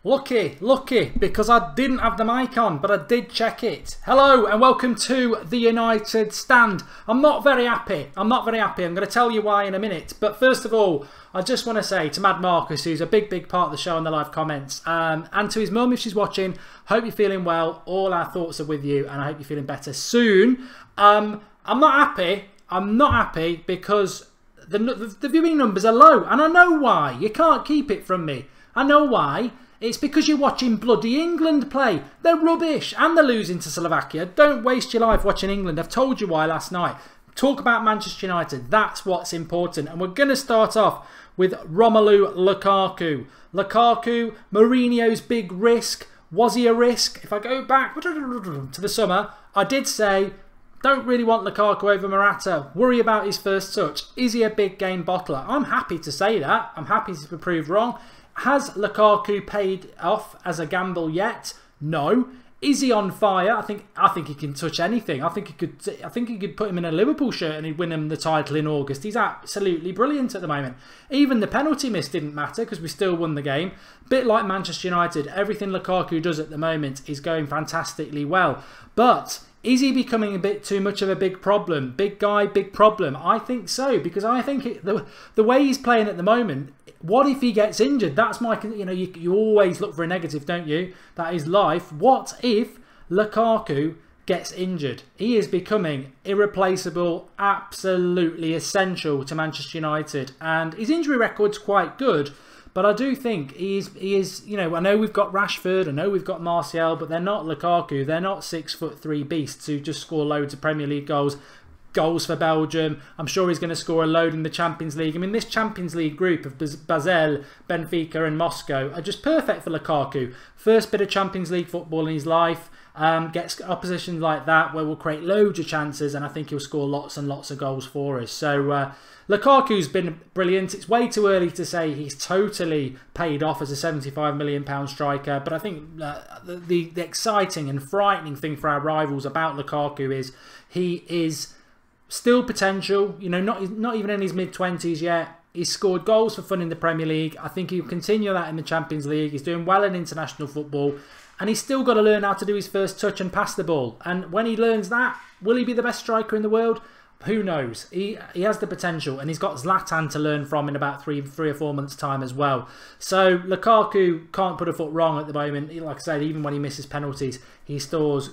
Lucky, because I didn't have the mic on, but I did check it. Hello and welcome to the United Stand. I'm not very happy. I'm going to tell you why in a minute. But first of all, I just want to say to Mad Marcus, who's a big part of the show in the live comments, and to his mum if she's watching, hope you're feeling well. All our thoughts are with you, and I hope you're feeling better soon. I'm not happy because the viewing numbers are low, and I know why. You can't keep it from me. I know why. It's because you're watching bloody England play. They're rubbish and they're losing to Slovakia. Don't waste your life watching England. I've told you why last night. Talk about Manchester United. That's what's important. And we're going to start off with Romelu Lukaku. Lukaku, Mourinho's big risk. Was he a risk? If I go back to the summer, I did say, don't really want Lukaku over Morata. Worry about his first touch. Is he a big game bottler? I'm happy to say that. I'm happy to be proved wrong. Has Lukaku paid off as a gamble yet? No. Is he on fire? I think he can touch anything. I think he could put him in a Liverpool shirt and he'd win him the title in August. He's absolutely brilliant at the moment. Even the penalty miss didn't matter because we still won the game. Bit like Manchester United, everything Lukaku does at the moment is going fantastically well. But is he becoming a bit too much of a big problem? Big guy, big problem? I think so, because I think the way he's playing at the moment, what if he gets injured? That's my, you always look for a negative, don't you? That is life. What if Lukaku gets injured? He is becoming irreplaceable, absolutely essential to Manchester United. And his injury record's quite good. But I do think he is, I know we've got Rashford, I know we've got Martial, but they're not Lukaku. They're not 6'3" beasts who just score loads of Premier League goals for Belgium. I'm sure he's going to score a load in the Champions League. I mean, this Champions League group of Basel, Benfica and Moscow are just perfect for Lukaku. First bit of Champions League football in his life. Gets oppositions like that where we'll create loads of chances, and I think he'll score lots and lots of goals for us. So Lukaku's been brilliant. It's way too early to say he's totally paid off as a £75 million striker, but I think the exciting and frightening thing for our rivals about Lukaku is he is still potential. Not even in his mid-20s yet. He's scored goals for fun in the Premier League. I think he'll continue that in the Champions League. He's doing well in international football. And he's still got to learn how to do his first touch and pass the ball. And when he learns that, will he be the best striker in the world? Who knows? He has the potential, and he's got Zlatan to learn from in about three or 4 months' time as well. So Lukaku can't put a foot wrong at the moment. Like I said, even when he misses penalties, he scores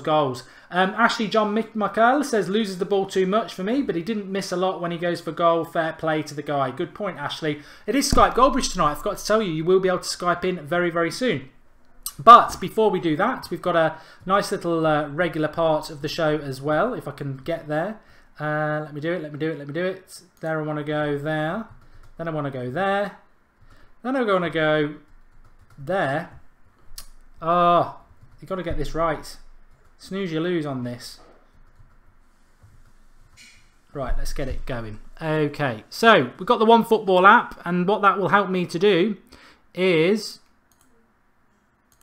goals. Ashley John Michael says loses the ball too much for me, but he didn't miss a lot when he goes for goal. Fair play to the guy. Good point, Ashley. It is Skype Goldbridge tonight. I forgot to tell you, you will be able to Skype in very, very soon. But before we do that, we've got a nice little regular part of the show as well, if I can get there. Let me do it. There I want to go there. Then I want to go there. Then I'm going to go there. Oh, you've got to get this right. Snooze you lose on this. Right, let's get it going. Okay, so we've got the OneFootball app, and what that will help me to do is...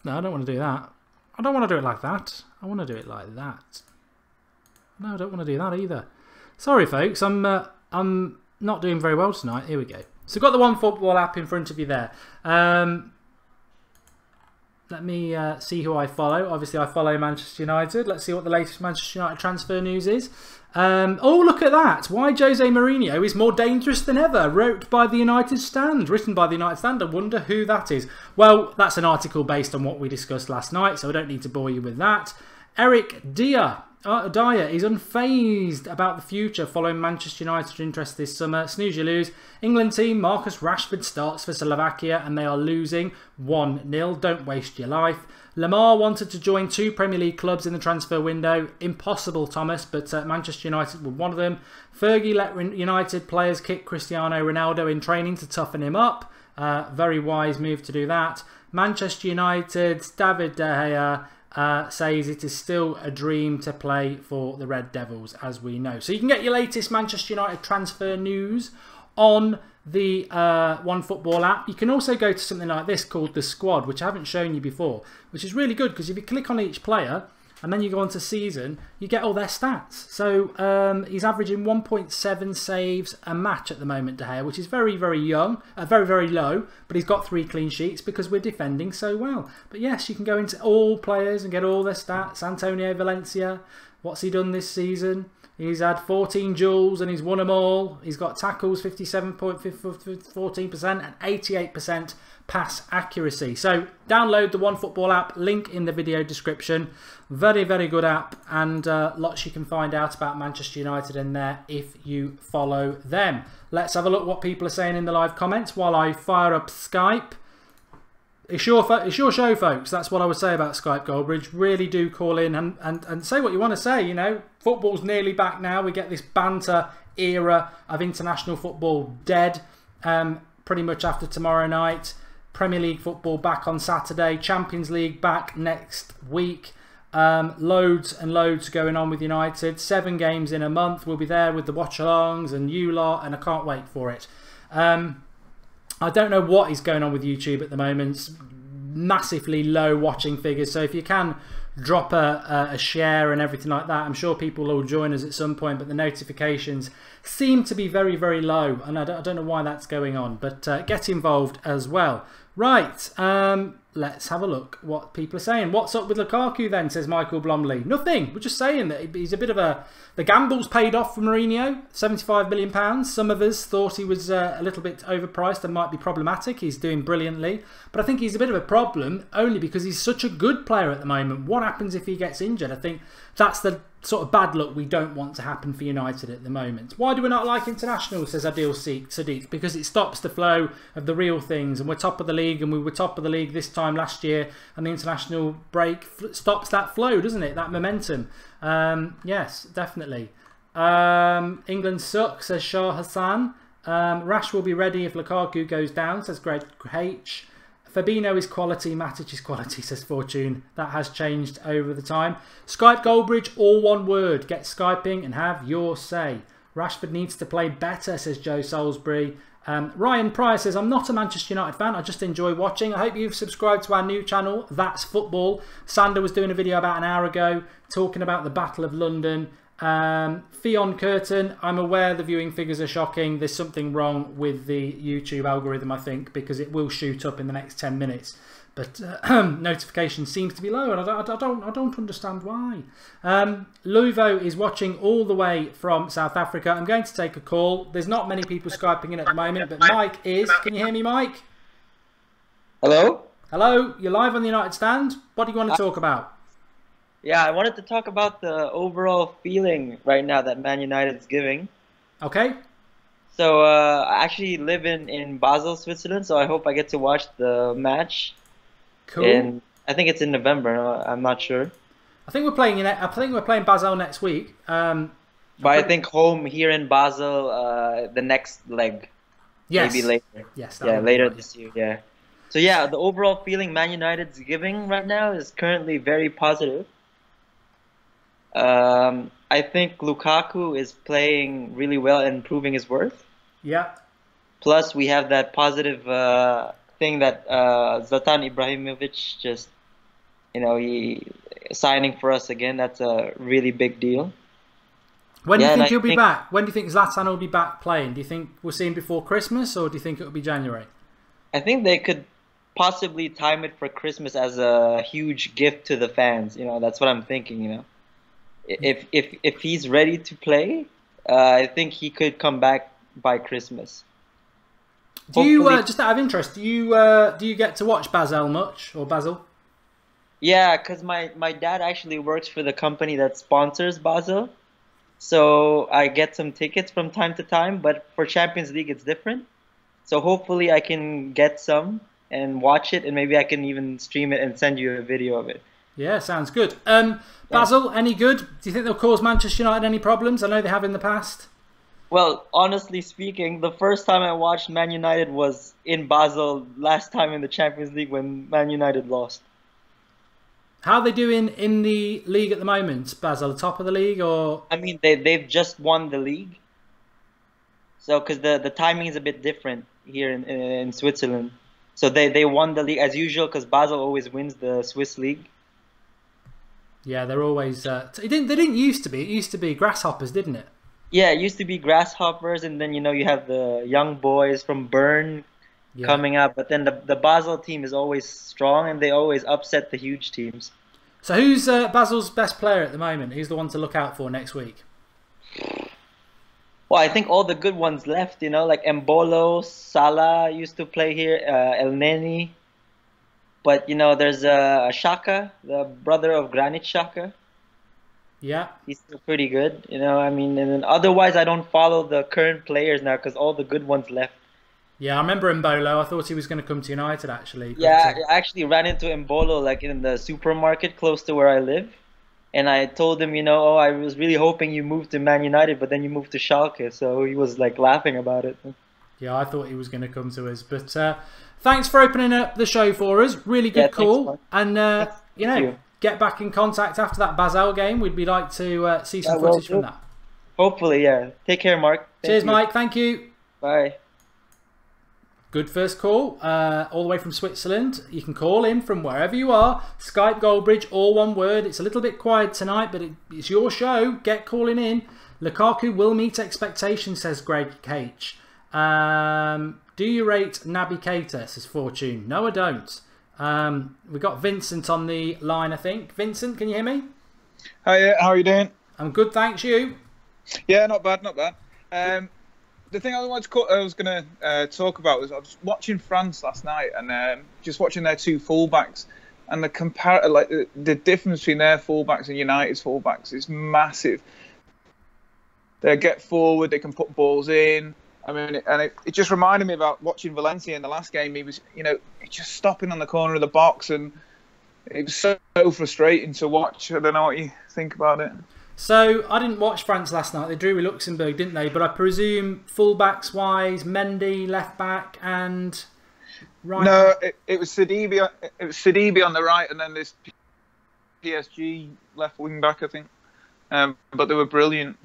No, I don't want to do that. I don't want to do it like that. I want to do it like that. No, I don't want to do that either. Sorry, folks. I'm not doing very well tonight. Here we go. So I've got the OneFootball app in front of you there. Let me see who I follow. Obviously, I follow Manchester United. Let's see what the latest Manchester United transfer news is. Oh, look at that. Why Jose Mourinho is more dangerous than ever. Wrote by the United Stand. Written by the United Stand. I wonder who that is. Well, that's an article based on what we discussed last night, so I don't need to bore you with that. Eric Dyer is unfazed about the future following Manchester United's interest this summer. Snooze you lose. England team, Marcus Rashford starts for Slovakia and they are losing 1-0. Don't waste your life. Lamar wanted to join 2 Premier League clubs in the transfer window. Impossible, Thomas, but Manchester United were one of them. Fergie let United players kick Cristiano Ronaldo in training to toughen him up. Very wise move to do that. Manchester United's David De Gea says it is still a dream to play for the Red Devils, as we know. So you can get your latest Manchester United transfer news on the OneFootball app. You can also go to something like this called The Squad, which I haven't shown you before, which is really good because if you click on each player, and then you go on to season, you get all their stats. So he's averaging 1.7 saves a match at the moment, De Gea, which is very, very young, very, very low, but he's got 3 clean sheets because we're defending so well. But yes, you can go into all players and get all their stats. Antonio Valencia, what's he done this season? He's had 14 duels and he's won them all. He's got tackles 57.14% and 88% pass accuracy. So download the OneFootball app, link in the video description. Very, very good app, and lots you can find out about Manchester United in there if you follow them. Let's have a look what people are saying in the live comments while I fire up Skype. It's your show, folks. That's what I would say about Skype Goldbridge. Really do call in and say what you want to say. You know, football's nearly back now. We get this banter era of international football dead pretty much after tomorrow night. Premier League football back on Saturday. Champions League back next week. Loads and loads going on with United. 7 games in a month. We'll be there with the watch-alongs and you lot, and I can't wait for it. I don't know what is going on with YouTube at the moment. Massively low watching figures. So if you can drop a share and everything like that, I'm sure people will join us at some point. But the notifications seem to be very, very low. And I don't know why that's going on. But get involved as well. Right. Let's have a look what people are saying. What's up with Lukaku then, says Michael Blomley. Nothing. We're just saying that he's a bit of a... The gamble's paid off for Mourinho. £75 million. Some of us thought he was a little bit overpriced and might be problematic. He's doing brilliantly. But I think he's a bit of a problem only because he's such a good player at the moment. What happens if he gets injured? I think that's the sort of bad luck we don't want to happen for United at the moment. Why do we not like internationals, says Adil Sadiq? Because it stops the flow of the real things, and we're top of the league, and we were top of the league this time last year, and the international break stops that flow, doesn't it? That momentum. Yes, definitely. England sucks, says Shah Hassan. Rash will be ready if Lukaku goes down, says Greg H. Fabinho is quality, Matic is quality, says Fortune. That has changed over the time. Skype Goldbridge, all one word. Get Skyping and have your say. Rashford needs to play better, says Joe Salisbury. Ryan Pryor says, I'm not a Manchester United fan, I just enjoy watching. I hope you've subscribed to our new channel, That's Football. Sander was doing a video about an hour ago talking about the Battle of London. Fionn Curtin, I'm aware the viewing figures are shocking. There's something wrong with the YouTube algorithm, I think, because it will shoot up in the next 10 minutes. But notification seems to be low, and I don't understand why. Luvo is watching all the way from South Africa. I'm going to take a call. There's not many people Skyping in at the moment, but Mike is. Can you hear me, Mike? Hello? Hello, you're live on the United Stand. What do you want to talk about? Yeah, I wanted to talk about the overall feeling right now that Man United is giving. Okay. So I actually live in Basel, Switzerland, so I hope I get to watch the match. Cool. I think it's in November. I'm not sure. I think we're playing Basel next week. But I think home here in Basel, the next leg. Yes. Maybe later. Yes. Yeah, later this year. Yeah. So yeah, the overall feeling Man United's giving right now is currently very positive. I think Lukaku is playing really well and proving his worth. Yeah. Plus, we have that positive thing that Zlatan Ibrahimovic just, he signing for us again. That's a really big deal. When do you think he'll be back? When do you think Zlatan will be back playing? Do you think we'll see him before Christmas, or do you think it'll be January? I think they could possibly time it for Christmas as a huge gift to the fans. That's what I'm thinking. If he's ready to play, I think he could come back by Christmas. Do you just out of interest? Do you get to watch Basel much, or Basel? Yeah, because my dad actually works for the company that sponsors Basel, so I get some tickets from time to time. But for Champions League, it's different. So hopefully, I can get some and watch it, and maybe I can even stream it and send you a video of it. Yeah, sounds good. Basel, any good? Do you think they'll cause Manchester United any problems? I know they have in the past. Well, honestly speaking, the first time I watched Man United was in Basel last time in the Champions League when Man United lost. How are they doing in the league at the moment, Basel? Top of the league, or? I mean, they've just won the league. So, because the timing is a bit different here in Switzerland. So they won the league as usual because Basel always wins the Swiss league. Yeah, they're always. They didn't used to be. It used to be grasshoppers, didn't it? Yeah, it used to be grasshoppers, and then you have the young boys from Bern Yeah. coming up. But then the Basel team is always strong, and they always upset the huge teams. So who's Basil's best player at the moment? Who's the one to look out for next week? Well, I think all the good ones left, like Embolo, Salah used to play here, El Neni. But, there's Xhaka, the brother of Granit Xhaka. Yeah. He's still pretty good, and then otherwise I don't follow the current players now because all the good ones left. Yeah, I remember Mbolo. I thought he was going to come to United, actually. But, Yeah, I actually ran into Embolo, like, in the supermarket close to where I live. And I told him, oh, I was really hoping you moved to Man United, but then you moved to Schalke. So he was like laughing about it. Yeah, I thought he was going to come to us. But thanks for opening up the show for us. Really good call. And, get back in contact after that Basel game. We'd like to see some footage from that. Hopefully, yeah. Take care, Mark. Cheers, Mike. Thank you. Bye. Good first call, all the way from Switzerland. You can call in from wherever you are. Skype Goldbridge, all one word. It's a little bit quiet tonight, but it's your show. Get calling in. Lukaku will meet expectations, says Greg H. Do you rate Naby Keita, says Fortune? No, I don't. We've got Vincent on the line, I think. Vincent, can you hear me? Hi, how are you doing? I'm good, thanks. You? Yeah, not bad, not bad. The thing I was going to talk about was I was watching France last night and just watching their two fullbacks, and the difference between their fullbacks and United's fullbacks is massive. They get forward, they can put balls in. I mean, it just reminded me about watching Valencia in the last game. He was, just stopping on the corner of the box, and it was so frustrating to watch. I don't know what you think about it. So, I didn't watch France last night. They drew with Luxembourg, didn't they? But I presume fullbacks-wise, Mendy, left-back, and right No, it was Sidibe. It was Sidibe on the right, and then this PSG left wing-back, I think. But they were brilliant.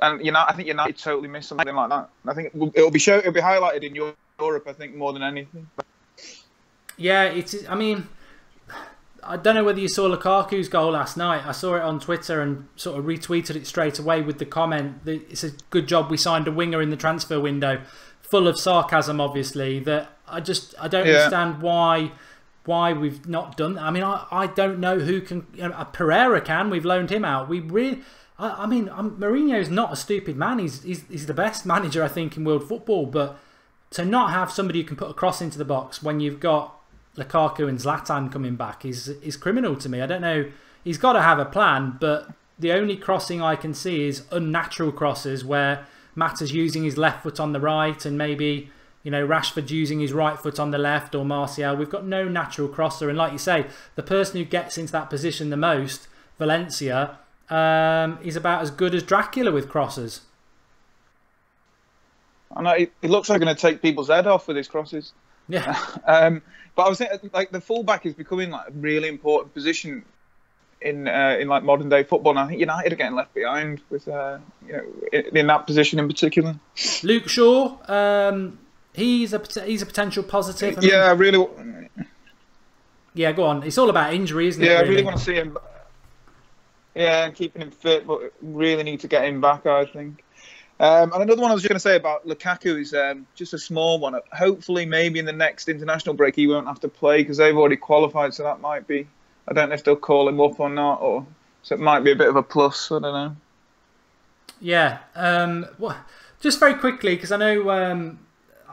And I think United totally missed something like that. I think it'll be highlighted in Europe, I think, more than anything. Yeah, I mean, I don't know whether you saw Lukaku's goal last night. I saw it on Twitter and sort of retweeted it straight away with the comment that it's a good job we signed a winger in the transfer window. Full of sarcasm, obviously. That I don't understand why we've not done that. I mean, I don't know who can. Pereira can. We've loaned him out. Mourinho's not a stupid man. He's the best manager, I think, in world football. But to not have somebody who can put a cross into the box when you've got Lukaku and Zlatan coming back is criminal to me. I don't know. He's got to have a plan, but the only crossing I can see is unnatural crosses where Mata's using his left foot on the right and maybe Rashford's using his right foot on the left or Martial. We've got no natural crosser, and like you say, the person who gets into that position the most, Valencia, is about as good as Dracula with crosses. I know it looks like going to take people's head off with his crosses. Yeah. But I was thinking, like, the fullback is becoming like a really important position in like modern day football. And I think United are getting left behind with in that position in particular. Luke Shaw, he's a potential positive. I really. Yeah, go on. It's all about injury, isn't it? Yeah, I really want to see him. Yeah, and keeping him fit, but really need to get him back, I think. And another one I was just going to say about Lukaku is just a small one. Hopefully, maybe in the next international break, he won't have to play because they've already qualified, so that might be... I don't know if they'll call him up or not, so it might be a bit of a plus, I don't know. Yeah. Just very quickly, because I know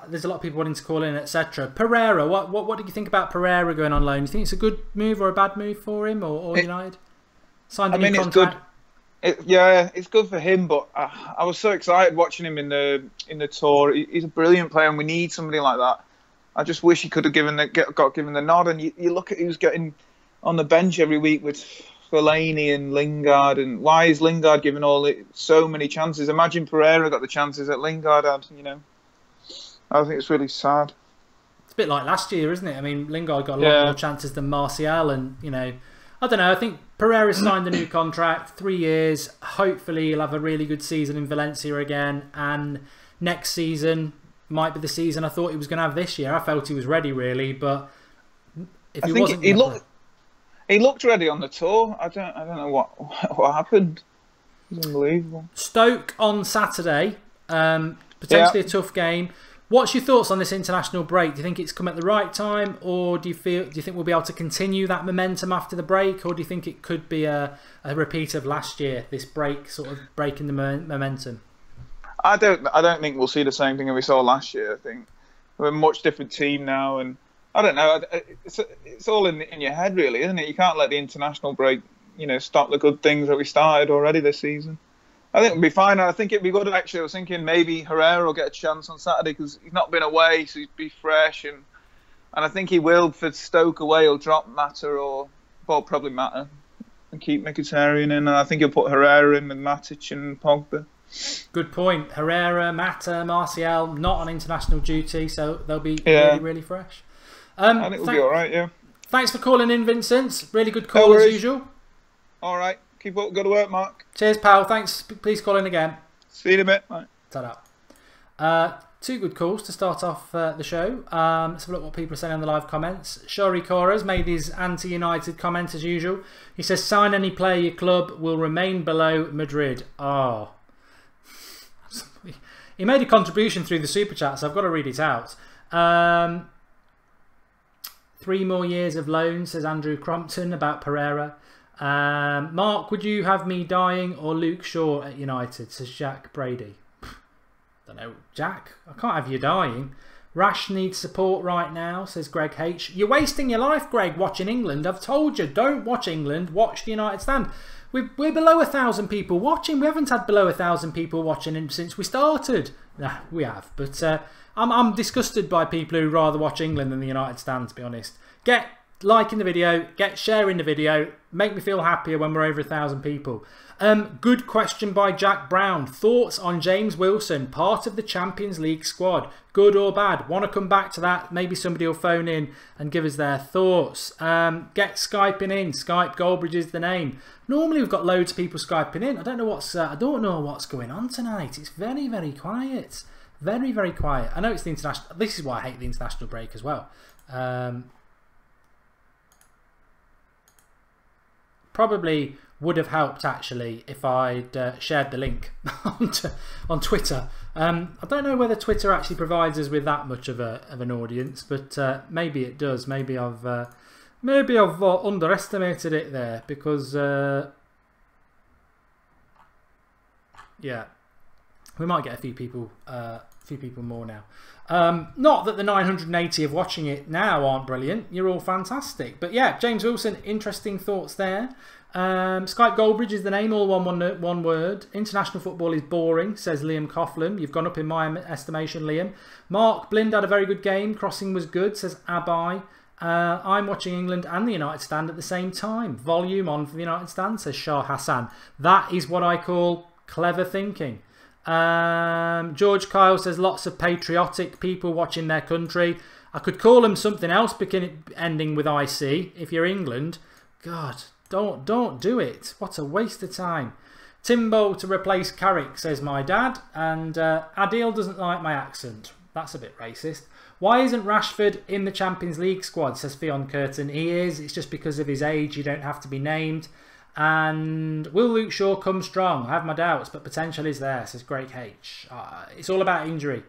there's a lot of people wanting to call in, etc. Pereira, what do you think about Pereira going on loan? Do you think it's a good move or a bad move for him or United? Signed a new contract. It's good. It's good for him, but I was so excited watching him in the tour. He's a brilliant player, and we need somebody like that. I just wish he could have got given the nod. And you look at who's getting on the bench every week with Fellaini and Lingard, and why is Lingard given so many chances? Imagine Pereira got the chances that Lingard had. I think it's really sad. It's a bit like last year, isn't it? I mean, Lingard got a lot more chances than Martial, and I don't know. I think Pereira signed a new contract, 3 years. Hopefully, he'll have a really good season in Valencia again. And next season might be the season I thought he was going to have this year. I felt he was ready, really. But if he wasn't... He looked ready on the tour. I don't know what happened. It's unbelievable. Stoke on Saturday, potentially a tough game. What's your thoughts on this international break? Do you think it's come at the right time, or do you think we'll be able to continue that momentum after the break, or do you think it could be a repeat of last year? This break sort of breaking the momentum. I don't think we'll see the same thing that we saw last year. I think we're a much different team now, and I don't know. It's all in your head, really, isn't it? You can't let the international break, stop the good things that we started already this season. I think we'll be fine. I think it'd be good, actually. I was thinking maybe Herrera will get a chance on Saturday because he's not been away, so he'd be fresh. And I think he will, for Stoke away, he'll drop Mata probably Mata and keep Mkhitaryan in. And I think he'll put Herrera in with Matic and Pogba. Good point. Herrera, Mata, Martial, not on international duty, so they'll be really, really fresh. I think we'll be all right, yeah. Thanks for calling in, Vincent. Really good call as usual. All right. Keep up. Good work, Mark. Cheers, pal. Thanks. Please call in again. See you in a bit. Bye. Ta-da. 2 good calls to start off the show. Let's have a look what people are saying in the live comments. Shori Kora's made his anti-United comment as usual. He says, sign any player your club will remain below Madrid. Oh. He made a contribution through the Super Chat, so I've got to read it out. 3 more years of loan, says Andrew Crompton about Pereira. Mark, would you have me dying or Luke Shaw at United, says Jack Brady. Don't know, Jack, I can't have you dying. Rash needs support right now, says Greg H. You're wasting your life, Greg, watching England. I've told you, don't watch England, watch the United stand. We're below 1,000 people watching. We haven't had below 1,000 people watching since we started. Nah, we have, but I'm disgusted by people who rather watch England than the United stand, to be honest. Get liking the video, get sharing the video, make me feel happier when we're over 1,000 people. Good question by Jack Brown. Thoughts on James Wilson, part of the Champions League squad? Good or bad? Want to come back to that? Maybe somebody will phone in and give us their thoughts. Get Skyping in. Skype Goldbridge is the name. Normally we've got loads of people Skyping in. I don't know what's going on tonight. It's very, very quiet. Very, very quiet. I know it's the international. This is why I hate the international break as well. Probably would have helped actually if I'd shared the link on Twitter. I don't know whether Twitter actually provides us with that much of an audience, but maybe it does. Maybe I've underestimated it there because yeah, we might get a few people more now. Not that the 980 of watching it now aren't brilliant. You're all fantastic. But yeah, James Wilson, interesting thoughts there. Skype Goldbridge is the name, all one word. International football is boring, says Liam Coughlin. You've gone up in my estimation, Liam. Mark Blind had a very good game. Crossing was good, says Abai. I'm watching England and the United stand at the same time. Volume on for the United stand, says Shah Hassan. That is what I call clever thinking. George Kyle says lots of patriotic people watching their country. I could call them something else ending with IC if you're England. God, don't do it. What a waste of time. Timbo to replace Carrick, says my dad. And Adil doesn't like my accent. That's a bit racist. Why isn't Rashford in the Champions League squad, says Fionn Curtin. He is. It's just because of his age. You don't have to be named. And will Luke Shaw come strong? I have my doubts, but potential is there, says Greg H. It's all about injury.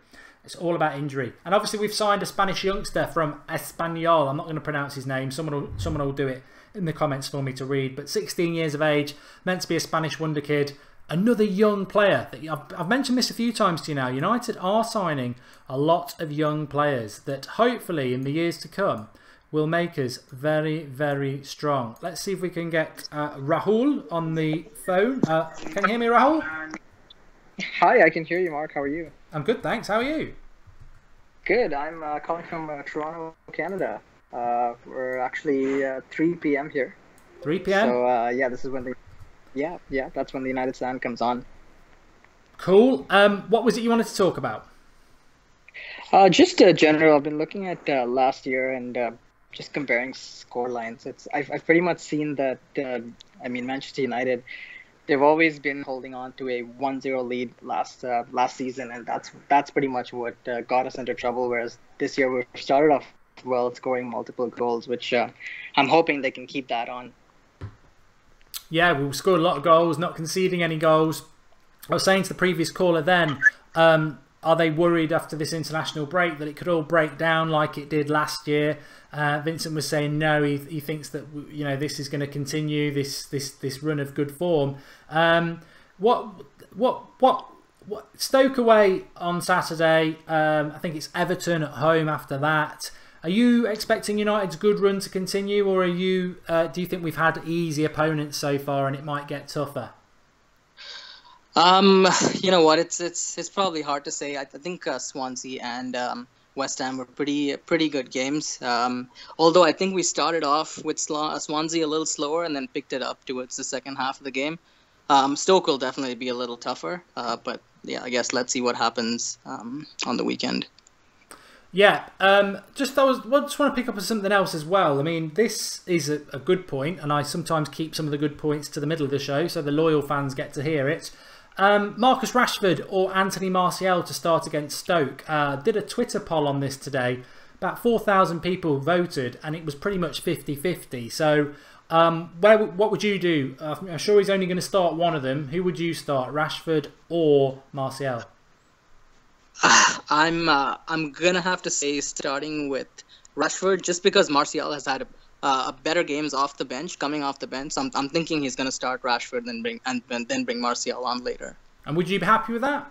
It's all about injury. And obviously we've signed a Spanish youngster from Espanyol. I'm not going to pronounce his name. Someone will do it in the comments for me to read. But 16 years of age, meant to be a Spanish wonder kid. Another young player. I've mentioned this a few times to you now. United are signing a lot of young players that hopefully in the years to come will make us very, very strong. Let's see if we can get Rahul on the phone. Can you hear me, Rahul? Hi, I can hear you, Mark. How are you? I'm good, thanks. How are you? Good. I'm calling from Toronto, Canada. We're actually 3 p.m. here. 3 p.m. So yeah, this is when that's when the United stand comes on. Cool. What was it you wanted to talk about? Just general. I've been looking at last year and just comparing score lines. I've pretty much seen that. Manchester United, they've always been holding on to a 1-0 lead last season, and that's pretty much what got us into trouble. Whereas this year we started off well, scoring multiple goals, which I'm hoping they can keep that on. Yeah, we've scored a lot of goals, not conceding any goals. I was saying to the previous caller then, are they worried after this international break that it could all break down like it did last year? Vincent was saying no, he thinks that this is going to continue this run of good form. What Stoke away on Saturday? I think it's Everton at home after that. Are you expecting United's good run to continue, or do you think we've had easy opponents so far and it might get tougher? You know what? It's probably hard to say. I think Swansea and West Ham were pretty good games. Although I think we started off with Swansea a little slower and then picked it up towards the second half of the game. Stoke will definitely be a little tougher, but yeah, I guess let's see what happens on the weekend. Yeah, just want to pick up on something else as well. I mean, this is a good point, and I sometimes keep some of the good points to the middle of the show, so the loyal fans get to hear it. Marcus Rashford or Anthony Martial to start against Stoke. Did a Twitter poll on this today. About 4,000 people voted, and it was pretty much 50-50. So, what would you do? I'm sure he's only going to start one of them. Who would you start, Rashford or Martial? I'm gonna have to say starting with Rashford, just because Martial has had a better games off the bench, coming off the bench. So I'm thinking he's gonna start Rashford and then bring Martial on later. And would you be happy with that?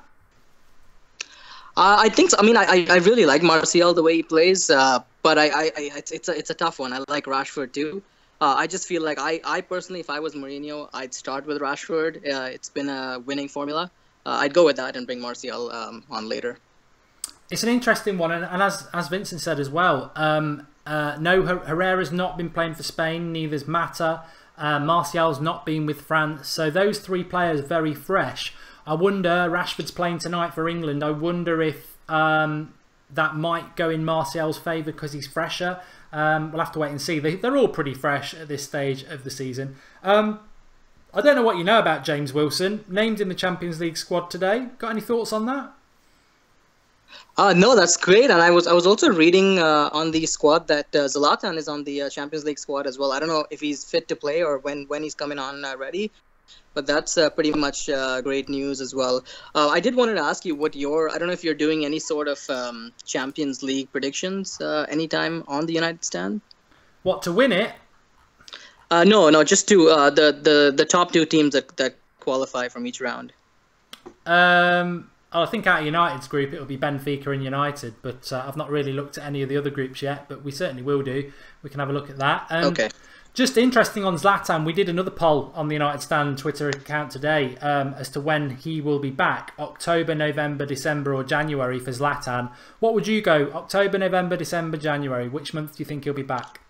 I think so. I mean, I really like Martial the way he plays, but it's a tough one. I like Rashford too. I just feel like I personally, if I was Mourinho, I'd start with Rashford. It's been a winning formula. I'd go with that and bring Martial on later. It's an interesting one, and as Vincent said as well, no, Herrera's not been playing for Spain, neither's Mata. Martial's not been with France, so those three players very fresh. I wonder, Rashford's playing tonight for England, I wonder if that might go in Martial's favour because he's fresher. We'll have to wait and see. They're all pretty fresh at this stage of the season. I don't know what you know about James Wilson, named in the Champions League squad today. Got any thoughts on that? No, that's great. And I was also reading on the squad that Zlatan is on the Champions League squad as well. I don't know if he's fit to play or when he's coming on ready, but that's pretty much great news as well. I did wanted to ask you I don't know if you're doing any sort of Champions League predictions anytime on the United Stand? What, to win it? No, just to the top two teams that qualify from each round. I think out of United's group it will be Benfica and United, but I've not really looked at any of the other groups yet, but we certainly will do. We can have a look at that. Okay. Just interesting on Zlatan, we did another poll on the United Stand Twitter account today as to when he will be back. October, November, December or January for Zlatan. What would you go? October, November, December, January? Which month do you think he'll be back?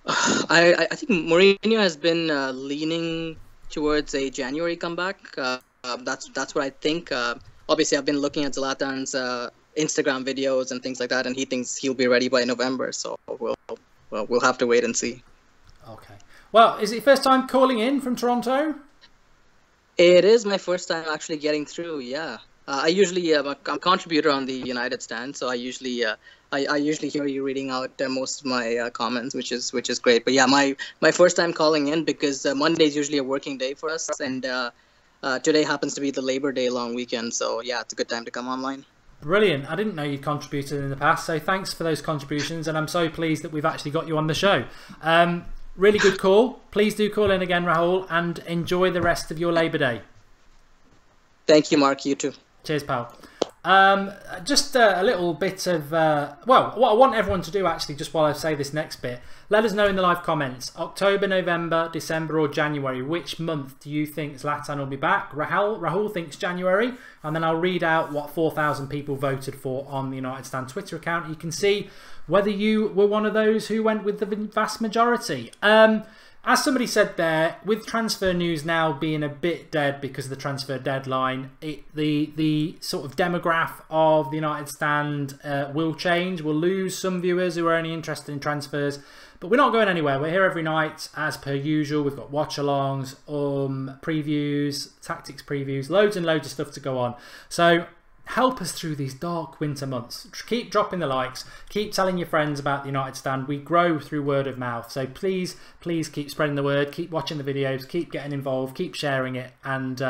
I think Mourinho has been leaning towards a January comeback. That's what I think. Obviously, I've been looking at Zlatan's Instagram videos and things like that, and he thinks he'll be ready by November. So we'll have to wait and see. Okay. Well, is it your first time calling in from Toronto? It is my first time actually getting through. Yeah. I usually I'm a contributor on the United Stand, so I usually hear you reading out most of my comments, which is great. But yeah, my first time calling in because Monday is usually a working day for us, and today happens to be the Labor Day long weekend. So yeah, it's a good time to come online. Brilliant. I didn't know you contributed in the past, so thanks for those contributions, and I'm so pleased that we've actually got you on the show. Really good call. Please do call in again, Rahul, and enjoy the rest of your Labor Day. Thank you, Mark. You too. Cheers, pal. Just a little bit of... well, what I want everyone to do, actually, just while I say this next bit, let us know in the live comments. October, November, December or January, which month do you think Zlatan will be back? Rahul thinks January, and then I'll read out what 4,000 people voted for on the United Stand Twitter account. You can see whether you were one of those who went with the vast majority. As somebody said there, with transfer news now being a bit dead because of the transfer deadline, the sort of demographic of the United Stand will change. We'll lose some viewers who are only interested in transfers, but we're not going anywhere. We're here every night as per usual. We've got watch-alongs, previews, tactics previews, loads and loads of stuff to go on. So help us through these dark winter months. Keep dropping the likes. Keep telling your friends about the United Stand. We grow through word of mouth. So please, please keep spreading the word. Keep watching the videos. Keep getting involved. Keep sharing it. And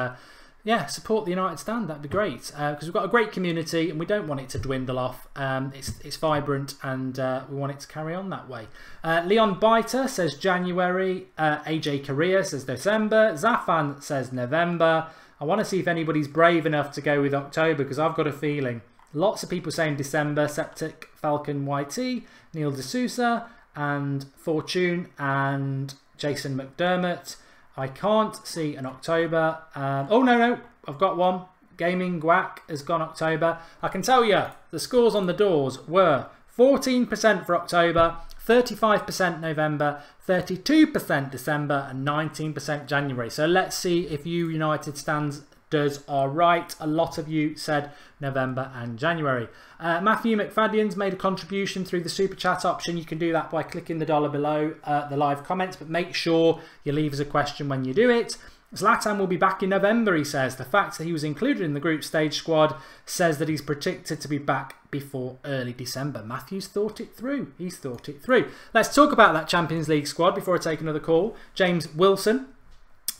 yeah, support the United Stand. That'd be great. Because we've got a great community and we don't want it to dwindle off. It's vibrant and we want it to carry on that way. Leon Biter says January. AJ Correa says December. Zafan says November. I want to see if anybody's brave enough to go with October, because I've got a feeling lots of people saying December. Septic, Falcon YT, Neil D'Souza and Fortune and Jason McDermott. I can't see an October. Oh, no, I've got one. Gaming Guac has gone October. I can tell you the scores on the doors were 14% for October, 35% November, 32% December and 19% January. So let's see if you United Stands are right. A lot of you said November and January. Matthew McFadden's made a contribution through the super chat option. You can do that by clicking the dollar below the live comments, but make sure you leave us a question when you do it. Zlatan will be back in November, he says. The fact that he was included in the group stage squad says that he's predicted to be back before early December. Matthew's thought it through. He's thought it through. Let's talk about that Champions League squad before I take another call. James Wilson,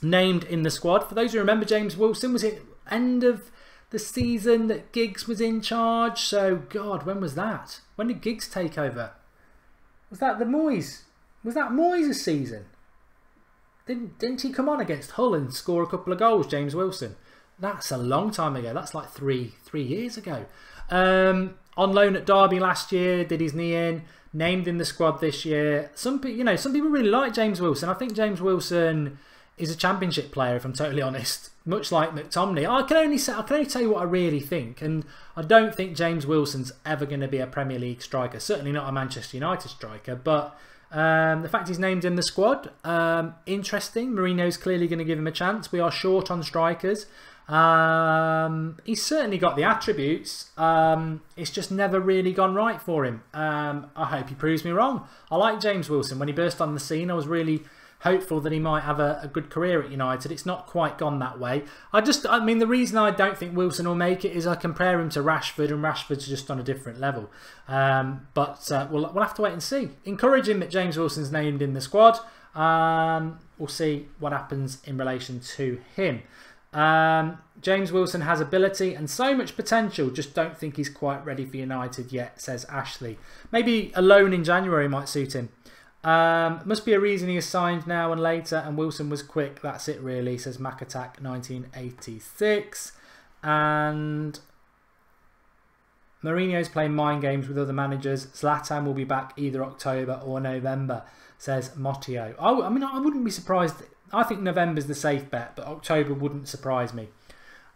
named in the squad. For those who remember James Wilson, was it end of the season that Giggs was in charge? So, God, when was that? When did Giggs take over? Was that the Moyes? Was that Moyes' season? Didn't he come on against Hull and score a couple of goals, James Wilson? That's a long time ago. That's like three years ago. On loan at Derby last year, did his knee in, named in the squad this year. Some people really like James Wilson. I think James Wilson is a championship player, if I'm totally honest. Much like McTominay. I can only tell you what I really think, and I don't think James Wilson's ever going to be a Premier League striker. Certainly not a Manchester United striker, but the fact he's named in the squad, interesting. Mourinho's clearly going to give him a chance. We are short on strikers. He's certainly got the attributes. It's just never really gone right for him. I hope he proves me wrong. I like James Wilson. When he burst on the scene, I was really hopeful that he might have a good career at United. It's not quite gone that way. I mean, the reason I don't think Wilson will make it is I compare him to Rashford, and Rashford's just on a different level. But we'll have to wait and see. Encouraging that James Wilson's named in the squad. We'll see what happens in relation to him. James Wilson has ability and so much potential, just don't think he's quite ready for United yet, says Ashley. Maybe a loan in January might suit him. Must be a reason he is signed now and later, and Wilson was quick. That's it really, says MacAttack 1986. And Mourinho's playing mind games with other managers. Zlatan will be back either October or November, says Mottio. I mean, I wouldn't be surprised. I think November's the safe bet, but October wouldn't surprise me.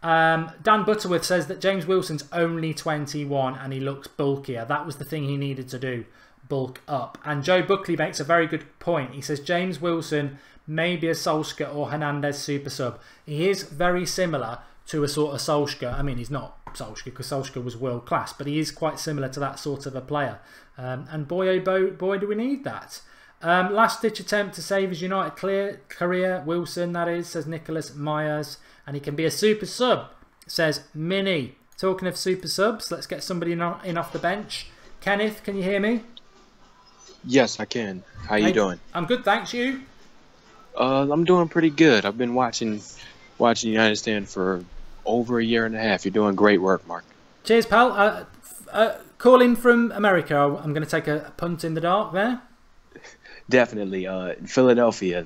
Dan Butterworth says that James Wilson's only 21 and he looks bulkier. That was the thing he needed to do. Bulk up. And Joe Buckley makes a very good point. He says James Wilson may be a Solskjaer or Hernandez super sub. He is very similar to a sort of Solskjaer. I mean, he's not Solskjaer because Solskjaer was world class, but he is quite similar to that sort of a player. And boy, oh boy, do we need that. Last ditch attempt to save his United career. Wilson, that is, says Nicholas Myers. And he can be a super sub, says Minnie. Talking of super subs, let's get somebody in off the bench. Kenneth, can you hear me? Yes, I can. How you doing? I'm good, thanks. You? I'm doing pretty good. I've been watching United Stand for over a year and a half. You're doing great work, Mark. Cheers, pal. Calling from America. I'm going to take a punt in the dark there. Definitely. Philadelphia,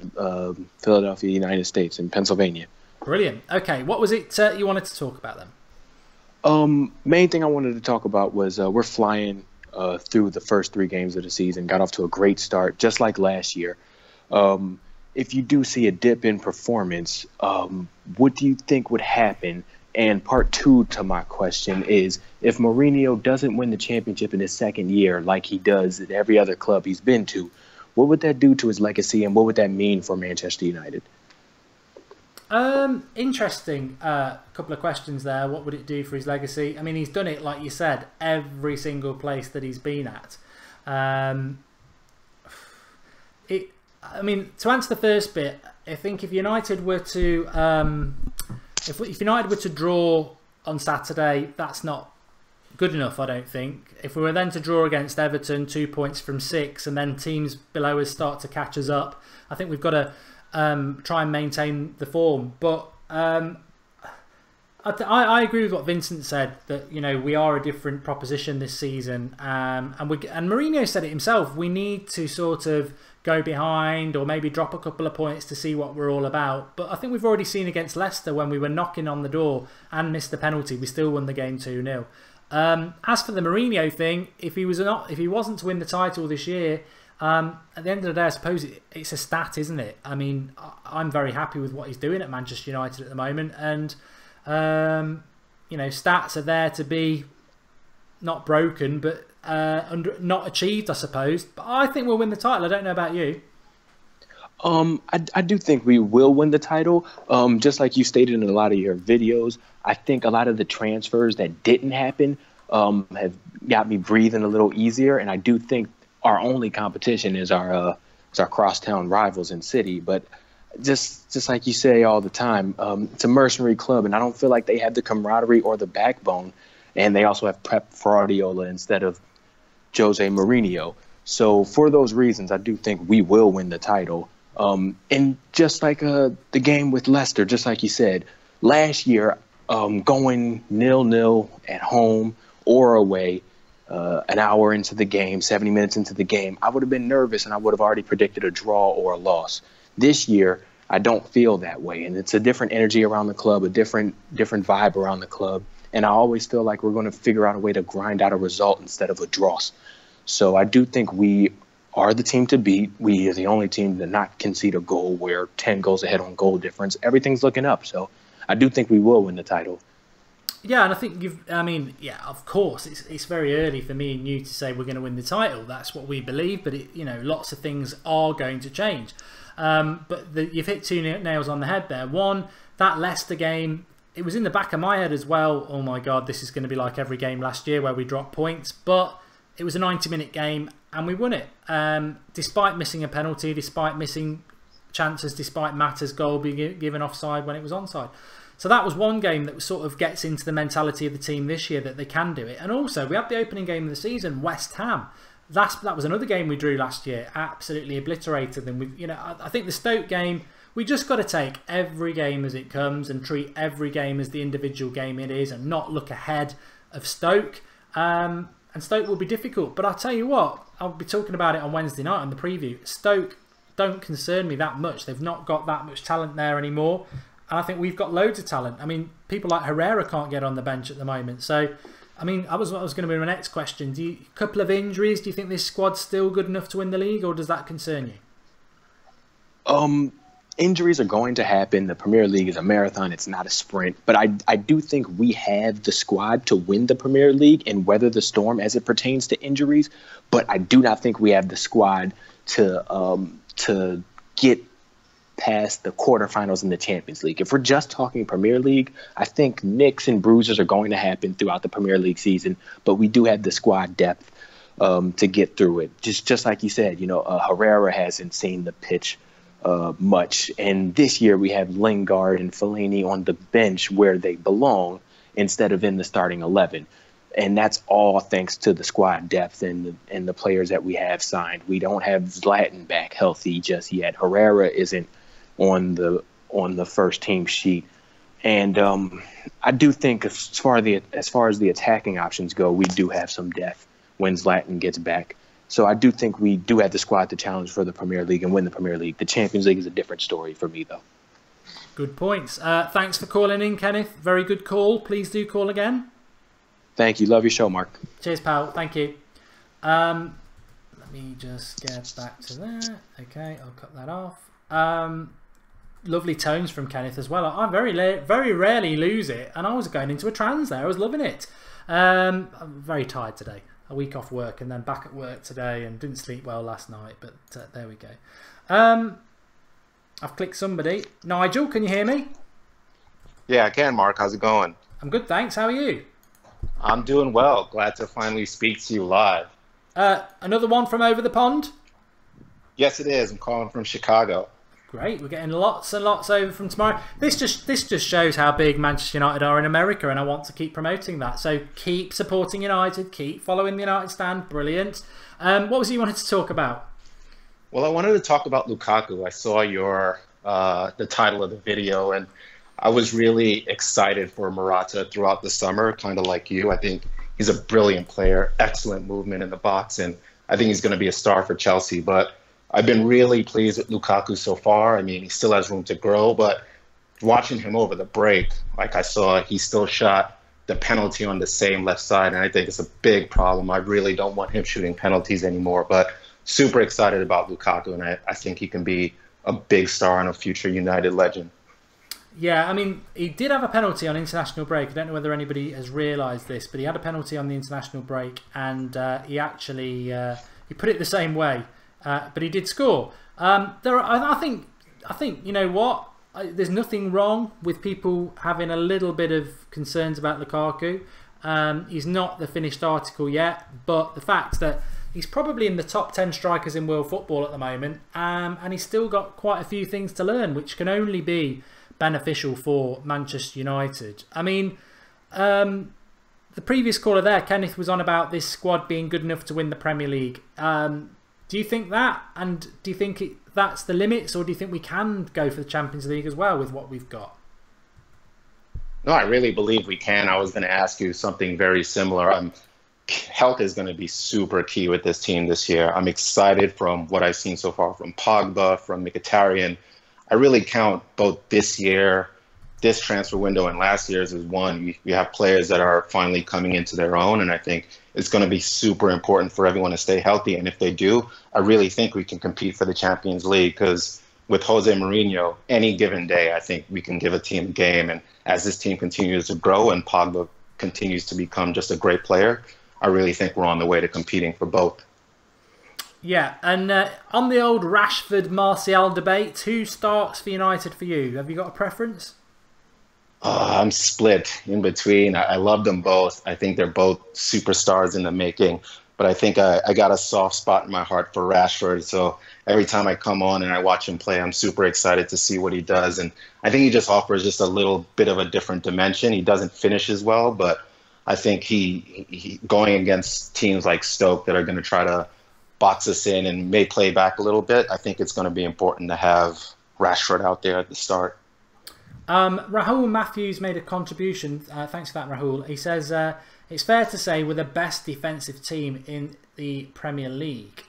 United States, in Pennsylvania. Brilliant. Okay, what was it you wanted to talk about then? Main thing I wanted to talk about was we're flying through the first 3 games of the season, got off to a great start, just like last year. If you do see a dip in performance, what do you think would happen? And part 2 to my question is, if Mourinho doesn't win the championship in his second year like he does at every other club he's been to, what would that do to his legacy, and what would that mean for Manchester United? Interesting. Couple of questions there. What would it do for his legacy? I mean, he's done it, like you said, every single place that he's been at. I mean, to answer the first bit, I think if United were to if United were to draw on Saturday, that's not good enough, I don't think. If we were then to draw against Everton, 2 points from 6, and then teams below us start to catch us up, I think we've got to try and maintain the form. But I agree with what Vincent said, that we are a different proposition this season, and Mourinho said it himself. We need to sort of go behind or maybe drop a couple of points to see what we're all about. But I think we've already seen against Leicester, when we were knocking on the door and missed the penalty, we still won the game 2-0. As for the Mourinho thing, if he wasn't to win the title this year, at the end of the day, I suppose it's a stat, isn't it? I mean, I'm very happy with what he's doing at Manchester United at the moment, and stats are there to be not broken, but not achieved, I suppose. But I think we'll win the title. I don't know about you. I do think we will win the title. Just like you stated in a lot of your videos, I think a lot of the transfers that didn't happen have got me breathing a little easier. And I do think our only competition is our crosstown rivals in City. But just like you say all the time, it's a mercenary club, and I don't feel like they have the camaraderie or the backbone. And they also have Pep Guardiola instead of Jose Mourinho. So for those reasons, I do think we will win the title. And just like the game with Leicester, just like you said, last year, going 0-0 at home or away, an hour into the game, 70 minutes into the game, I would have been nervous and I would have already predicted a draw or a loss. This year, I don't feel that way, and it's a different energy around the club, a different vibe around the club, and I always feel like we're going to figure out a way to grind out a result instead of a draw. So I do think we are the team to beat. We are the only team to not concede a goal. We're 10 goals ahead on goal difference. Everything's looking up, so I do think we will win the title. Yeah, and I think of course, it's very early for me and you to say we're going to win the title. That's what we believe, but lots of things are going to change. But you've hit two nails on the head there. One, that Leicester game, it was in the back of my head as well. Oh my God, this is going to be like every game last year where we dropped points. But it was a 90-minute game and we won it. Despite missing a penalty, despite missing chances, despite Mata's goal being given offside when it was onside. So that was one game that sort of gets into the mentality of the team this year, that they can do it. And also, we had the opening game of the season, West Ham. That was another game we drew last year, absolutely obliterated them. I think the Stoke game, we just got to take every game as it comes and treat every game as the individual game it is, and not look ahead of Stoke. And Stoke will be difficult, but I'll tell you what, I'll be talking about it on Wednesday night on the preview. Stoke don't concern me that much. They've not got that much talent there anymore, and I think we've got loads of talent. I mean, people like Herrera can't get on the bench at the moment, so I mean, that was going to be my next question. A couple of injuries, do you think this squad's still good enough to win the league, or does that concern you? Injuries are going to happen. The Premier League is a marathon. It's not a sprint. But I do think we have the squad to win the Premier League and weather the storm as it pertains to injuries. But I do not think we have the squad to get past the quarterfinals in the Champions League. If we're just talking Premier League, I think nicks and bruises are going to happen throughout the Premier League season. But we do have the squad depth to get through it. Just like you said, Herrera hasn't seen the pitch much, and this year we have Lingard and Fellaini on the bench where they belong instead of in the starting 11, and that's all thanks to the squad depth and the players that we have signed. We don't have Zlatan back healthy just yet. Herrera isn't on the first team sheet, and I do think as far as the attacking options go, we do have some depth when Zlatan gets back. So I do think we do have the squad to challenge for the Premier League and win the Premier League. The Champions League is a different story for me, though. Good points. Thanks for calling in, Kenneth. Very good call. Please do call again. Thank you. Love your show, Mark. Cheers, pal. Thank you. Let me just get back to that. Okay, I'll cut that off. Lovely tones from Kenneth as well. I very rarely lose it, and I was going into a trance there. I was loving it. I'm very tired today. A week off work and then back at work today, and didn't sleep well last night, but there we go. I've clicked somebody. Nigel, can you hear me? Yeah, I can, Mark. How's it going? I'm good, thanks. How are you? I'm doing well. Glad to finally speak to you live. Another one from over the pond? Yes, it is. I'm calling from Chicago. Great, we're getting lots and lots over from tomorrow. This just shows how big Manchester United are in America, and I want to keep promoting that. So keep supporting United, keep following the United Stand. Brilliant. What was it you wanted to talk about? Well, I wanted to talk about Lukaku. I saw your the title of the video, and I was really excited for Morata throughout the summer, kind of like you. I think he's a brilliant player, excellent movement in the box, and I think he's going to be a star for Chelsea. But I've been really pleased with Lukaku so far. I mean, he still has room to grow, but watching him over the break, like I saw, he still shot the penalty on the same left side, and I think it's a big problem. I really don't want him shooting penalties anymore, but super excited about Lukaku, and I think he can be a big star and a future United legend. Yeah, I mean, he did have a penalty on international break. I don't know whether anybody has realised this, but he had a penalty on the international break, and he actually he put it the same way. But he did score. I think you know what? There's nothing wrong with people having a little bit of concerns about Lukaku. He's not the finished article yet, but the fact that he's probably in the top 10 strikers in world football at the moment, and he's still got quite a few things to learn, which can only be beneficial for Manchester United. I mean, the previous caller there, Kenneth, was on about this squad being good enough to win the Premier League. Do you think that? And do you think that's the limits, or do you think we can go for the Champions League as well with what we've got? No, I really believe we can. I was going to ask you something very similar. Health is going to be super key with this team this year. I'm excited from what I've seen so far from Pogba, from Mkhitaryan. I really count both this year, this transfer window, and last year's as one. We have players that are finally coming into their own, and I think it's going to be super important for everyone to stay healthy. And if they do, I really think we can compete for the Champions League, because with Jose Mourinho, any given day, I think we can give a team a game. And as this team continues to grow and Pogba continues to become just a great player, I really think we're on the way to competing for both. Yeah, and on the old Rashford-Martial debate, who starts for United for you? Have you got a preference? I'm split in between. I love them both. I think they're both superstars in the making. But I think I got a soft spot in my heart for Rashford. So every time I come on and I watch him play, I'm super excited to see what he does. And I think he just offers just a little bit of a different dimension. He doesn't finish as well, but I think he going against teams like Stoke that are going to try to box us in and may play back a little bit, I think it's going to be important to have Rashford out there at the start. Rahul Matthews made a contribution. Thanks for that, Rahul. He says, it's fair to say we're the best defensive team in the Premier League.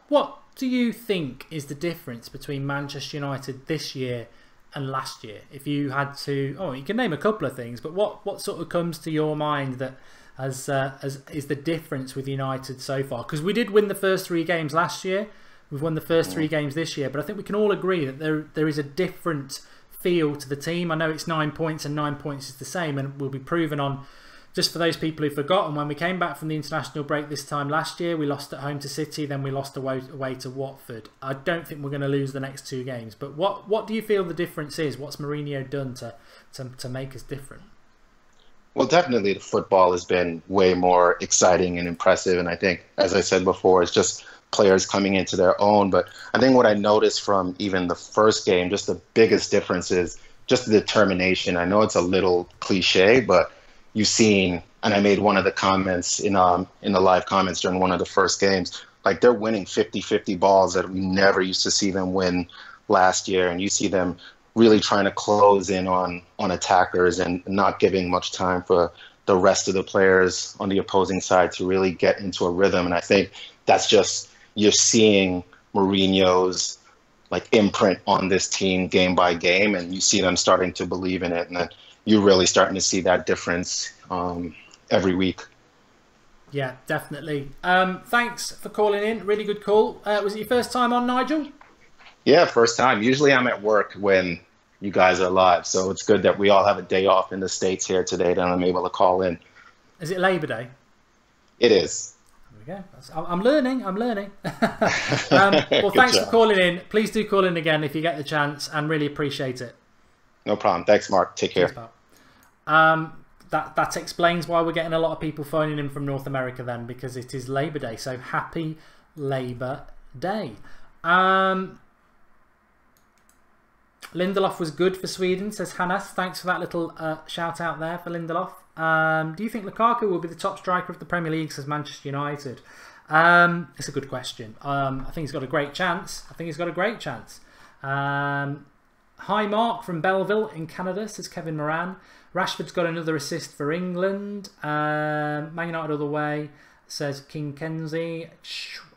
What do you think is the difference between Manchester United this year and last year? If you had to, you can name a couple of things, but what sort of comes to your mind that as is the difference with United so far? Because we did win the first 3 games last year. We've won the first 3 games this year, but I think we can all agree that there is a different feel to the team. I know it's 9 points, and 9 points is the same, and will be proven on. Just for those people who've forgotten, when we came back from the international break this time last year, we lost at home to City, then we lost away to Watford. I don't think we're going to lose the next 2 games. But what do you feel the difference is? What's Mourinho done to make us different? Well, definitely the football has been way more exciting and impressive. And I think, as I said before, it's just players coming into their own. But I think what I noticed from even the first game, just the biggest difference is just the determination. I know it's a little cliche, but you've seen, and I made one of the comments in the live comments during one of the first games, like they're winning 50-50 balls that we never used to see them win last year. And you see them really trying to close in on attackers and not giving much time for the rest of the players on the opposing side to really get into a rhythm. And I think that's just, you're seeing Mourinho's like imprint on this team game by game, and you see them starting to believe in it. And then you're really starting to see that difference every week. Yeah, definitely. Thanks for calling in. Really good call. Was it your first time on, Nigel? Yeah, first time. Usually I'm at work when you guys are live, so it's good that we all have a day off in the States here today that I'm able to call in. Is it Labor Day? It is. There we go. I'm learning. Well, thanks for calling in. Please do call in again if you get the chance, and really appreciate it. No problem. Thanks, Mark. Take care. Cheers, pal. That explains why we're getting a lot of people phoning in from North America then, because it is Labor Day. So happy Labor Day. Lindelof was good for Sweden, says Hannes. Thanks for that little shout out there for Lindelof. Do you think Lukaku will be the top striker of the Premier League, says Manchester United? It's a good question. I think he's got a great chance. Hi Mark from Belleville in Canada, says Kevin Moran. Rashford's got another assist for England. Man United all the way, says King Kenzie.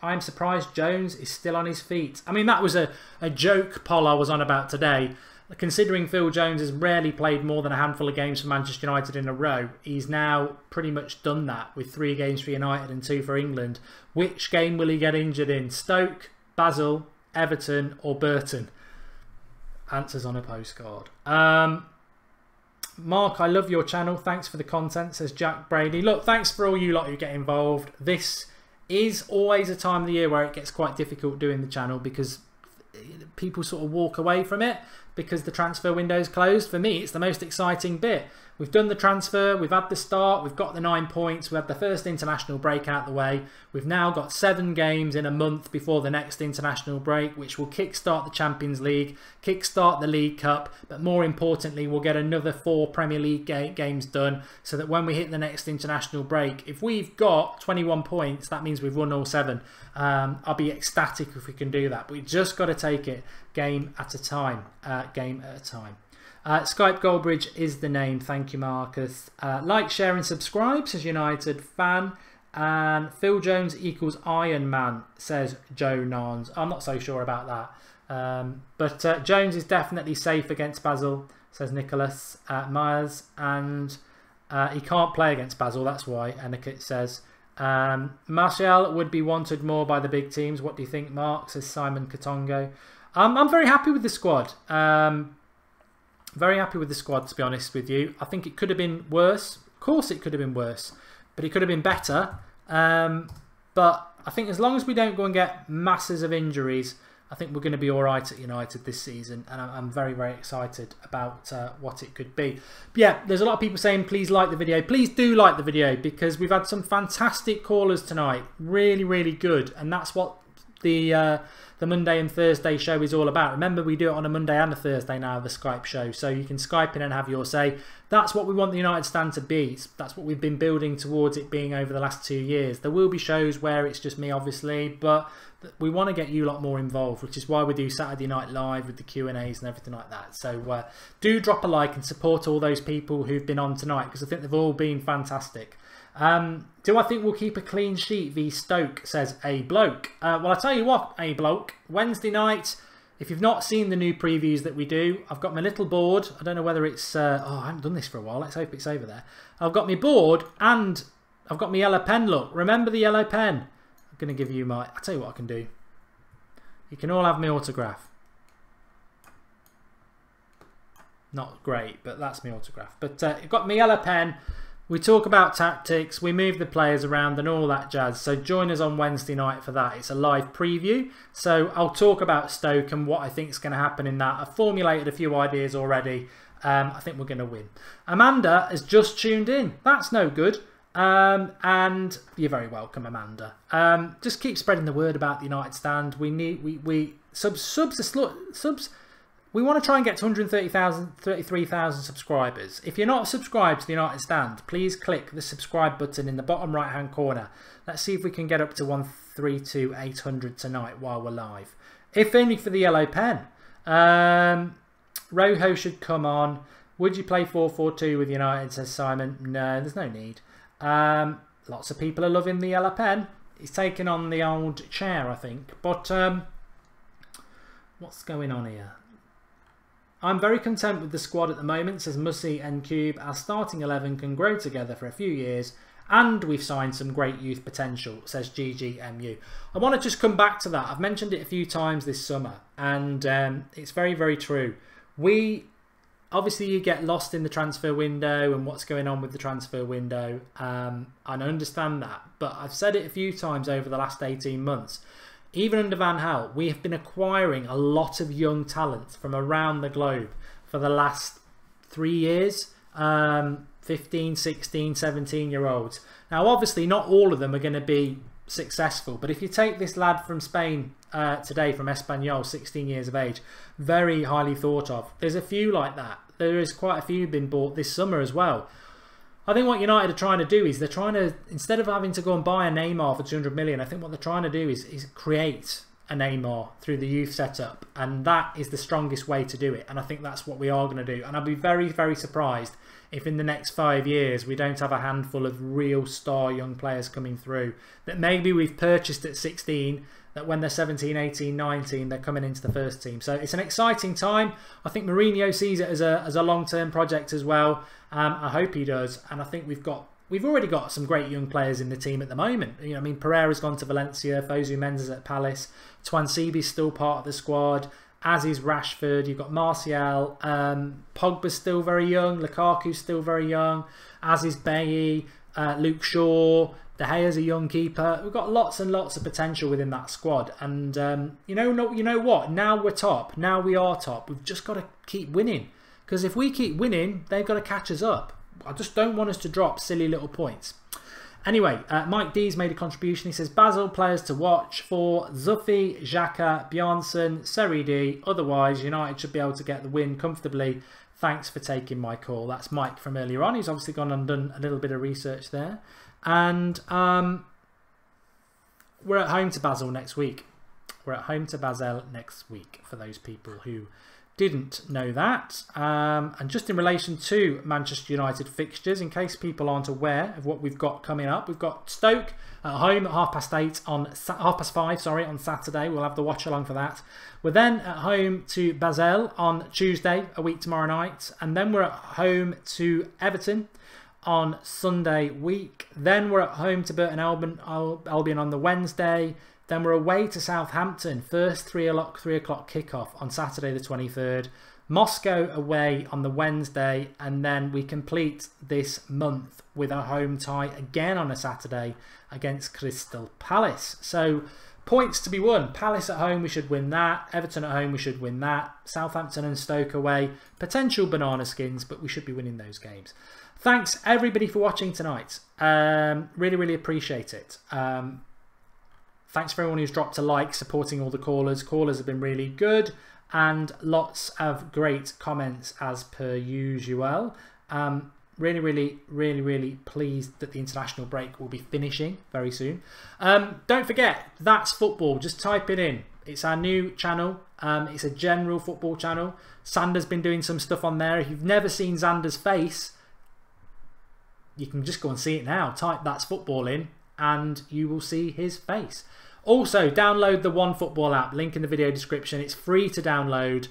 I'm surprised Jones is still on his feet. I mean, that was a joke poll I was on about today. Considering Phil Jones has rarely played more than a handful of games for Manchester United in a row, he's now pretty much done that with 3 games for United and 2 for England. Which game will he get injured in? Stoke, Basel, Everton or Burton? Answers on a postcard. Mark, I love your channel. Thanks for the content, says Jack Brady. Look, thanks for all you lot who get involved. This is always a time of the year where it gets quite difficult doing the channel because people sort of walk away from it because the transfer window is closed. For me, it's the most exciting bit. We've done the transfer, we've had the start, we've got the 9 points, we had the first international break out the way. We've now got 7 games in a month before the next international break, which will kickstart the Champions League, kickstart the League Cup, but more importantly, we'll get another 4 Premier League games done so that when we hit the next international break, if we've got 21 points, that means we've won all 7. I'll be ecstatic if we can do that, but we've just got to take it game at a time. Skype Goldbridge is the name. Thank you, Marcus. Like, share and subscribe, says United fan. And Phil Jones equals Iron Man, says Joe Nons. I'm not so sure about that. But Jones is definitely safe against Basel, says Nicholas Myers. And he can't play against Basel, that's why, Aniket says. Martial would be wanted more by the big teams. What do you think, Mark, says Simon Katongo. I'm very happy with the squad. Very happy with the squad, to be honest with you. I think it could have been worse. Of course it could have been worse, but it could have been better. But I think as long as we don't go and get masses of injuries, I think we're going to be all right at United this season. And I'm very, very excited about what it could be. But yeah, there's a lot of people saying, please like the video. Please do like the video because we've had some fantastic callers tonight. Really, really good. And that's what the Monday and Thursday show is all about. Remember, we do it on a Monday and a Thursday now, the Skype show, so you can Skype in and have your say. That's what we want the United Stand to be. That's what we've been building towards it being over the last 2 years. There will be shows where it's just me, obviously, but we want to get you a lot more involved, which is why we do Saturday Night Live with the Q&As and everything like that. So do drop a like and support all those people who've been on tonight because I think they've all been fantastic. Do I think we'll keep a clean sheet v Stoke, says A Bloke. Well, I'll tell you what, A Bloke, Wednesday night, if you've not seen the new previews that we do, I've got my little board. I don't know whether it's... I haven't done this for a while. Let's hope it's over there. I've got my board and I've got my yellow pen. Look, remember the yellow pen? I'm going to give you my... I'll tell you what I can do. You can all have my autograph. Not great, but that's my autograph. But I've got my yellow pen. We talk about tactics, we move the players around and all that jazz. So join us on Wednesday night for that. It's a live preview. So I'll talk about Stoke and what I think is going to happen in that. I've formulated a few ideas already. I think we're going to win. Amanda has just tuned in. That's no good. And you're very welcome, Amanda. Just keep spreading the word about the United Stand. We need subs. We want to try and get to 33,000 subscribers. If you're not subscribed to the United Stand, please click the subscribe button in the bottom right hand corner. Let's see if we can get up to 132,800 tonight while we're live. If only for the yellow pen. Rojo should come on. Would you play 4-4-2 with United, says Simon. No, there's no need. Lots of people are loving the yellow pen. He's taken on the old chair, I think. But what's going on here? I'm very content with the squad at the moment, says Mussy and Cube. Our starting 11 can grow together for a few years and we've signed some great youth potential, says GGMU. I want to just come back to that. I've mentioned it a few times this summer and it's very, very true. Obviously you get lost in the transfer window and what's going on with the transfer window. And I understand that, but I've said it a few times over the last 18 months. Even under Van Gaal, we have been acquiring a lot of young talent from around the globe for the last 3 years. 15, 16, 17-year-olds. Now, obviously, not all of them are going to be successful. But if you take this lad from Spain, today from Espanyol, 16 years of age. Very highly thought of. There's a few like that. There is quite a few been bought this summer as well. I think what United are trying to do is they're trying to, instead of having to go and buy a Neymar for 200 million, I think what they're trying to do is create a Neymar through the youth setup, and that is the strongest way to do it, and I think that's what we are going to do. And I'll be very, very surprised if in the next 5 years we don't have a handful of real star young players coming through that maybe we've purchased at 16, that when they're 17, 18, 19 they're coming into the first team. So it's an exciting time. I think Mourinho sees it as a long-term project as well. I hope he does, and I think we've already got some great young players in the team at the moment. You know, I mean, Pereira's gone to Valencia, Fosu Mendes at Palace, Twansibi's still part of the squad, as is Rashford. You've got Martial, Pogba's still very young, Lukaku's still very young, as is Bailly, Luke Shaw, De Gea's a young keeper. We've got lots and lots of potential within that squad, and you know what? Now we're top. Now we are top. We've just got to keep winning, because if we keep winning, they've got to catch us up. I just don't want us to drop silly little points. Anyway, Mike D's made a contribution. He says, Basel players to watch for Zufi, Xhaka, Bjornsson, Seridi. Otherwise, United should be able to get the win comfortably. Thanks for taking my call. That's Mike from earlier on. He's obviously gone and done a little bit of research there. And we're at home to Basel next week. We're at home to Basel next week, for those people who didn't know that. And just in relation to Manchester United fixtures, in case people aren't aware of what we've got coming up, we've got Stoke at home at 5:30 on Saturday. We'll have the watch along for that. We're then at home to Basel on Tuesday, a week tomorrow night, and then we're at home to Everton on Sunday week. Then we're at home to Burton Albion on the Wednesday. Then we're away to Southampton, first 3 o'clock kickoff on Saturday the 23rd. Moscow away on the Wednesday, and then we complete this month with a home tie again on a Saturday against Crystal Palace. So points to be won. Palace at home, we should win that. Everton at home, we should win that. Southampton and Stoke away, potential banana skins, but we should be winning those games. Thanks everybody for watching tonight. Really, really appreciate it. Thanks for everyone who's dropped a like, supporting all the callers. Callers have been really good, and lots of great comments as per usual. Really, really, really, really pleased that the international break will be finishing very soon. Don't forget, That's Football. Just type it in. It's our new channel. It's a general football channel. Xander's been doing some stuff on there. If you've never seen Xander's face, you can just go and see it now. Type That's Football in, and you will see his face. Also, download the OneFootball app, link in the video description. It's free to download.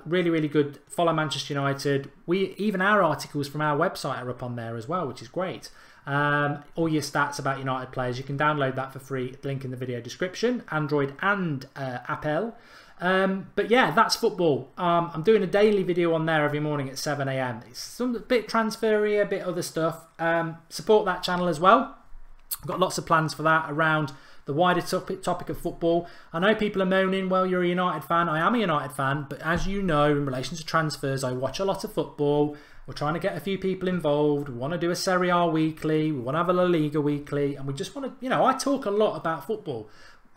Really, really good. Follow Manchester United. Even our articles from our website are up on there as well, which is great. All your stats about United players, you can download that for free. Link in the video description, Android and Apple. But yeah, That's Football. I'm doing a daily video on there every morning at 7 AM. It's a bit transfery, a bit other stuff. Support that channel as well. I've got lots of plans for that around the wider topic of football. I know people are moaning, well, you're a United fan. I am a United fan, but as you know, in relation to transfers, I watch a lot of football. We're trying to get a few people involved. We want to do a Serie A weekly. We want to have a La Liga weekly. And we just want to, you know, I talk a lot about football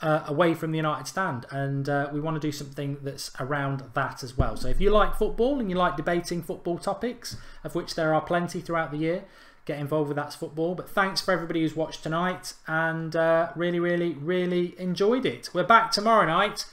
away from the United stand. And we want to do something that's around that as well. So if you like football and you like debating football topics, of which there are plenty throughout the year, get involved with That's Football. But thanks for everybody who's watched tonight, and really, really, really enjoyed it. We're back tomorrow night.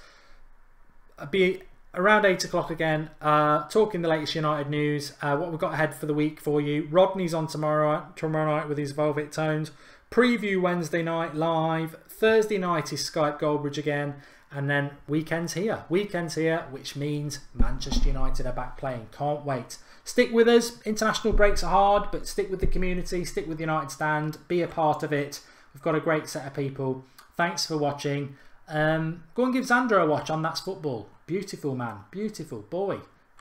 I'll be around 8 o'clock again, talking the latest United news, what we've got ahead for the week for you. Rodney's on tomorrow night with his Velvet Tones. Preview Wednesday night live. Thursday night is Skype Goldbridge again. And then weekends here, which means Manchester United are back playing. Can't wait. Stick with us. International breaks are hard, but stick with the community, stick with United Stand, be a part of it. We've got a great set of people. Thanks for watching. Go and give Xander a watch on That's Football. Beautiful man, beautiful boy,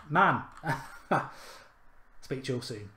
man. Speak to you all soon.